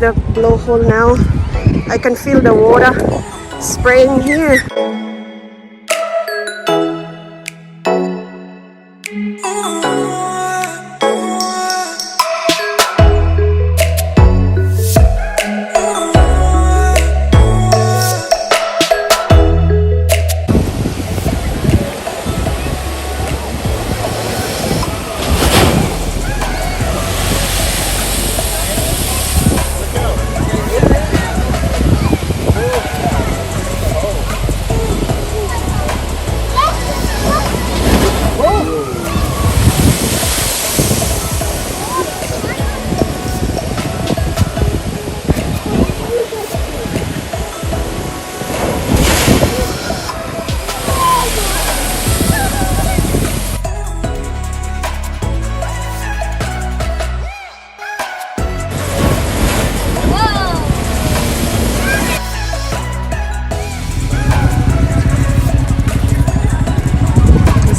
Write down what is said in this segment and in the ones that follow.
the blowhole now. I can feel the water spraying here.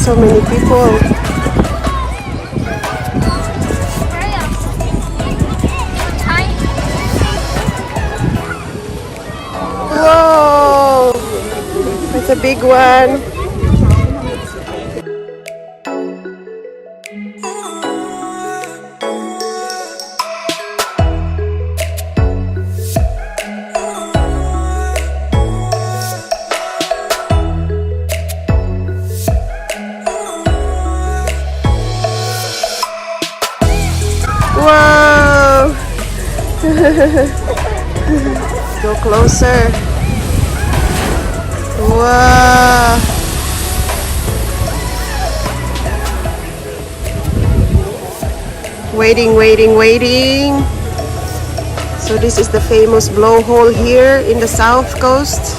So many people. Whoa! That's a big one. Whoa! Go closer. Wow! Waiting, waiting, waiting. So this is the famous blowhole here in the south coast.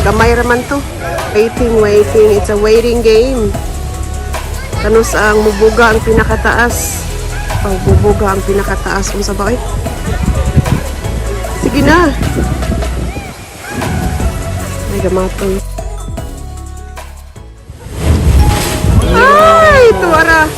Gamay raman to. Waiting, waiting. It's a waiting game. Kanus ang mubuga ang pinakataas. Ang bubuga ang pinakataas. Kung sa bakit? Sige na. Ay, gamatoy. Ay, tuwara.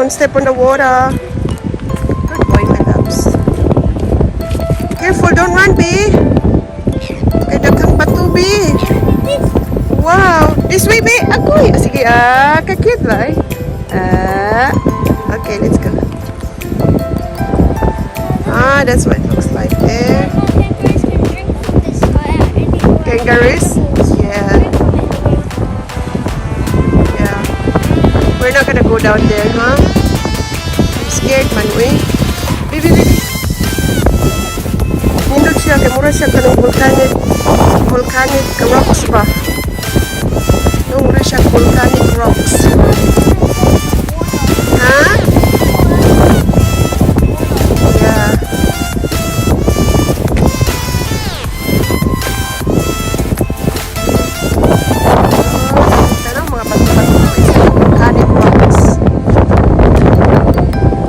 Don't step on the water. Good boy, my loves. Careful, don't run, B. Kay daghang bato, B. Wow. This way, B. Agoy. Sige, kakit ba, eh? Okay, let's go. That's what it looks like there. Kangaroos? Yeah. Yeah. We're not gonna go down there, huh? I'm scared, man, we. Bibi. Nindot siya, kaya mura siya kanong volcanic rocks ba? No, mura siya volcanic rocks. Huh? Yeah. Tanong mga bato-bato. It's volcanic rocks.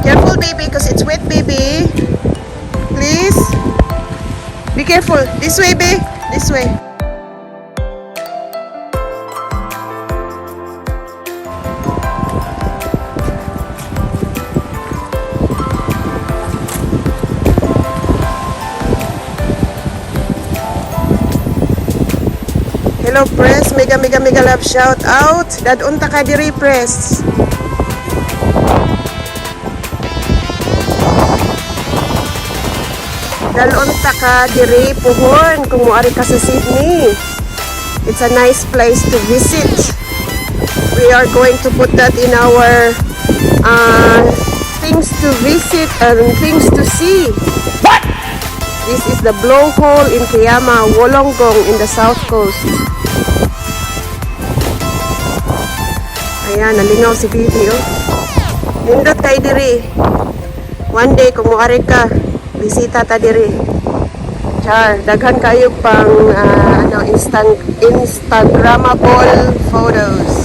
Careful, baby, because it's wet, baby. Please. Be careful. This way, babe. This way. Hello, press. Mega love shout out. Dadun ta ka diri, press. Dalon ta ka diri puhon kung moari ka sa Sydney. It's a nice place to visit. We are going to put that in our things to visit and things to see. What? This is the blowhole in Kiama, Wollongong in the south coast. Ayan, nalingaw si Bibi, oh. Nindot kay diri. One day kung moari ka, bisita ta diri. Char, daghan kayo pang instagramable photos.